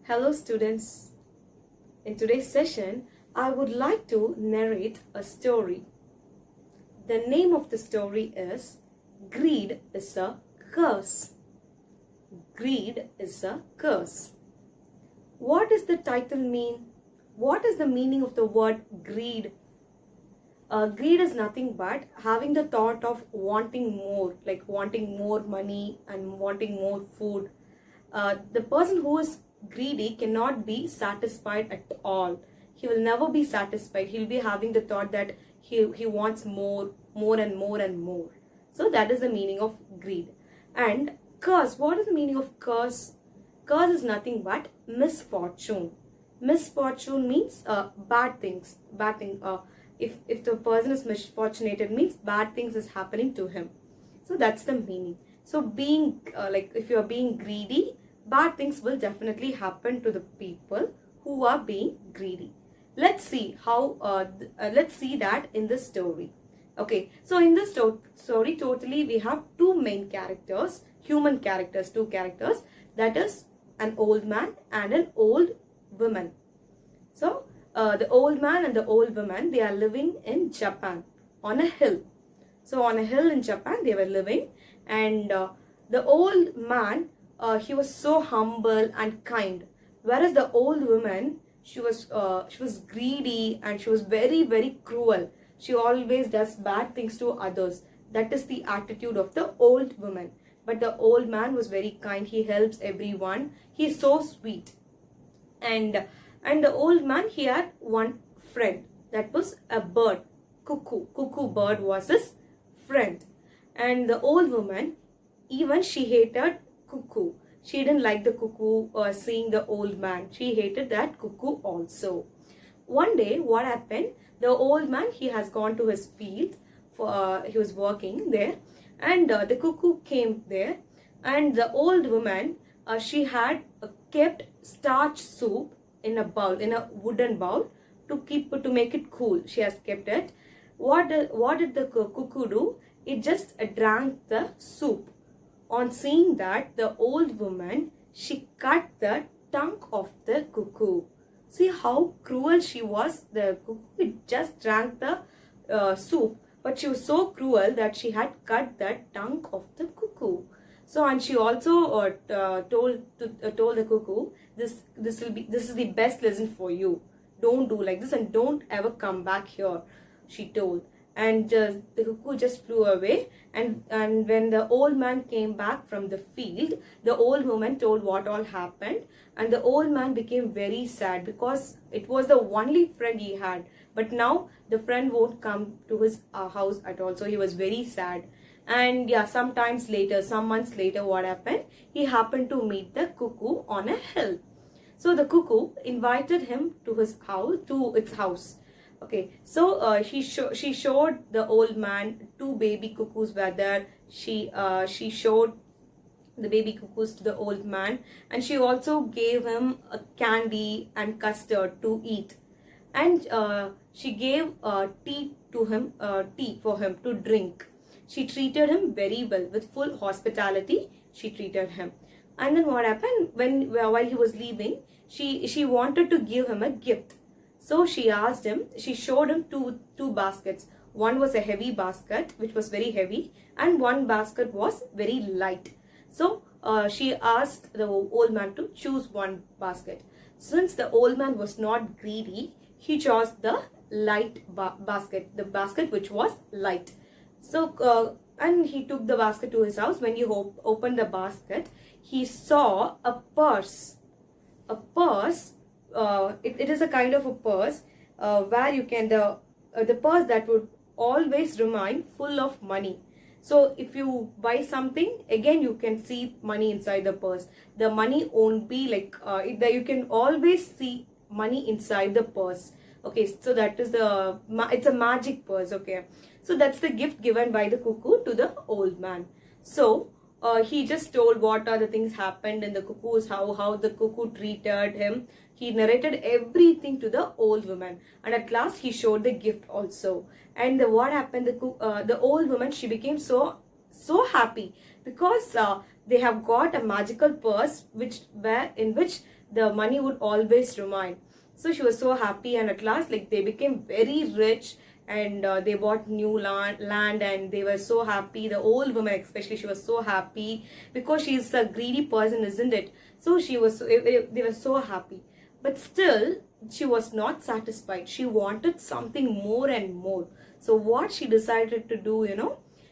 Hello students. In today's session, I would like to narrate a story. The name of the story is Greed is a Curse. Greed is a Curse. What does the title mean? What is the meaning of the word greed? Greed is nothing but having the thought of wanting more, like wanting more money and wanting more food. The person who is greedy cannot be satisfied at all. He will never be satisfied. He'll be having the thought that he wants more and more and more. So that is the meaning of greed. And curse, what is the meaning of curse? Curse is nothing but misfortune. Misfortune means bad things. If the person is misfortunated, means bad things is happening to him. So that's the meaning. So being if you are being greedy, bad things will definitely happen to the people who are being greedy. Let's see how. Let's see that in this story. Okay, so in this story, totally we have two main characters, human characters, two characters. That is an old man and an old woman. So the old man and the old woman, they are living in Japan on a hill. So on a hill in Japan they were living, and the old man, he was so humble and kind, whereas the old woman, she was greedy and she was very cruel. She always does bad things to others. That is the attitude of the old woman. But the old man was very kind. He helps everyone. He is so sweet. And the old man, he had one friend. That was a bird. Cuckoo bird was his friend. And the old woman, even she hated cuckoo. She didn't like the cuckoo seeing the old man. She hated that cuckoo also. One day, what happened? The old man, he has gone to his field. He was working there. And the cuckoo came there. And the old woman, she had kept starch soup in a bowl, in a wooden bowl, to make it cool. She has kept it. What did the cuckoo do? It just drank the soup. On seeing that, the old woman, she cut the tongue of the cuckoo. See how cruel she was. The cuckoo just drank the soup, but she was so cruel that she had cut the tongue of the cuckoo. So, and she also told the cuckoo, this is the best lesson for you. Don't do like this and don't ever come back here, she told. And the cuckoo just flew away. And when the old man came back from the field, the old woman told what all happened. And the old man became very sad because it was the only friend he had. But now the friend won't come to his house at all. So he was very sad. And yeah, some months later, what happened? He happened to meet the cuckoo on a hill. So the cuckoo invited him to its house. Okay, so she showed the old man two baby cuckoos were there. She showed the baby cuckoos to the old man, and she also gave him a candy and custard to eat, and she gave tea for him to drink. She treated him very well with full hospitality. She treated him, and then what happened while he was leaving? She wanted to give him a gift. So she showed him two baskets. One was a heavy basket, which was very heavy, and one basket was very light. So she asked the old man to choose one basket. Since the old man was not greedy, he chose the light basket, the basket which was light. So and he took the basket to his house. When he opened the basket, he saw a purse. A purse. It is a kind of a purse where you can the purse that would always remain full of money. So if you buy something, again you can see money inside the purse. The money won't be like you can always see money inside the purse. Okay, so that is it's a magic purse. Okay, so that's the gift given by the cuckoo to the old man. So he just told what are the things happened in the cuckoo's how the cuckoo treated him. He narrated everything to the old woman, and at last he showed the gift also. And what happened? The old woman, she became so happy because they have got a magical purse in which the money would always remain. So she was so happy, and at last, like, they became very rich, and they bought new land, and they were so happy. The old woman especially, she was so happy because she's a greedy person, isn't it? So she was they were so happy. But still, she was not satisfied. She wanted something more and more. So what she decided to do,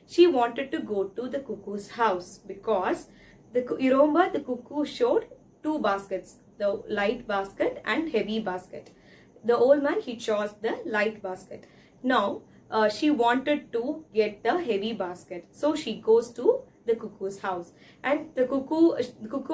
she wanted to go to the cuckoo's house, because you remember the cuckoo showed two baskets, the light basket and heavy basket. The old man, he chose the light basket. Now she wanted to get the heavy basket, so she goes to the cuckoo's house. And the cuckoo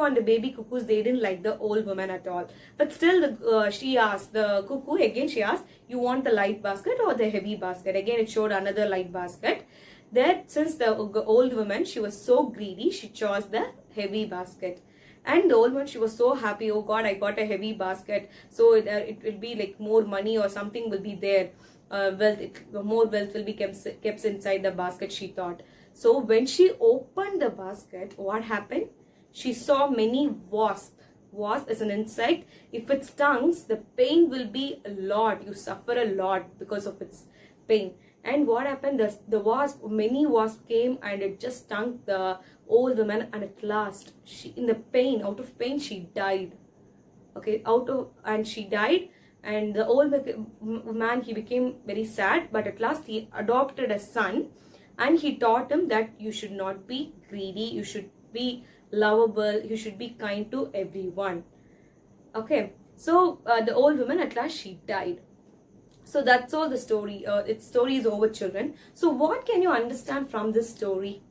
and the baby cuckoos, they didn't like the old woman at all. But still, she asked the cuckoo again. She asked, "You want the light basket or the heavy basket?" Again, it showed another light basket. That since the old woman, she was so greedy, she chose the heavy basket. And the old woman, she was so happy. Oh God, I got a heavy basket, so it will be like more money or something will be there. More wealth will be kept inside the basket, she thought. So when she opened the basket, what happened? She saw many wasps. Wasp is an insect. If it stings, the pain will be a lot. You suffer a lot because of its pain. And what happened? Many wasps came, and it just stung the old woman. And at last, out of pain, she died. Okay, she died. And the old man, he became very sad. But at last, he adopted a son. And he taught him that you should not be greedy, you should be lovable, you should be kind to everyone. Okay, so the old woman, at last, she died. So that's all the story. Its story is over, children. So what can you understand from this story?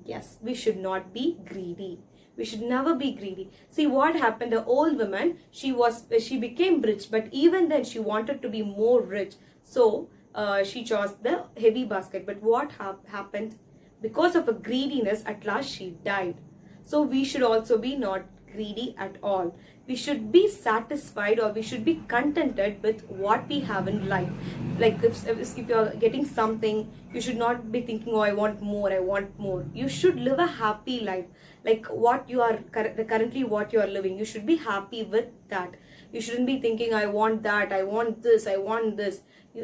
Yes, we should not be greedy. We should never be greedy. See what happened? The old woman, she became rich, but even then she wanted to be more rich. So she chose the heavy basket. But what happened? Because of a greediness, at last she died. So we should also be not greedy at all. We should be satisfied, or we should be contented with what we have in life. Like if you are getting something, you should not be thinking, oh, I want more, I want more. You should live a happy life. Like what you are currently what you are living, you should be happy with that. You shouldn't be thinking, I want that, I want this, I want this.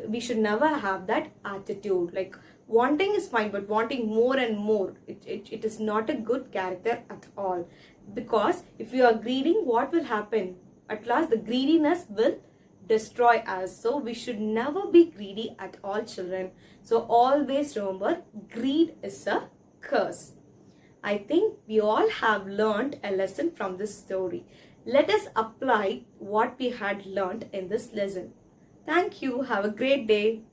We should never have that attitude. Like wanting is fine, but wanting more and more, it is not a good character at all. Because if you are greedy, what will happen? At last, the greediness will destroy us. So we should never be greedy at all, children. So always remember, greed is a curse. I think we all have learned a lesson from this story. Let us apply what we had learned in this lesson. Thank you. Have a great day.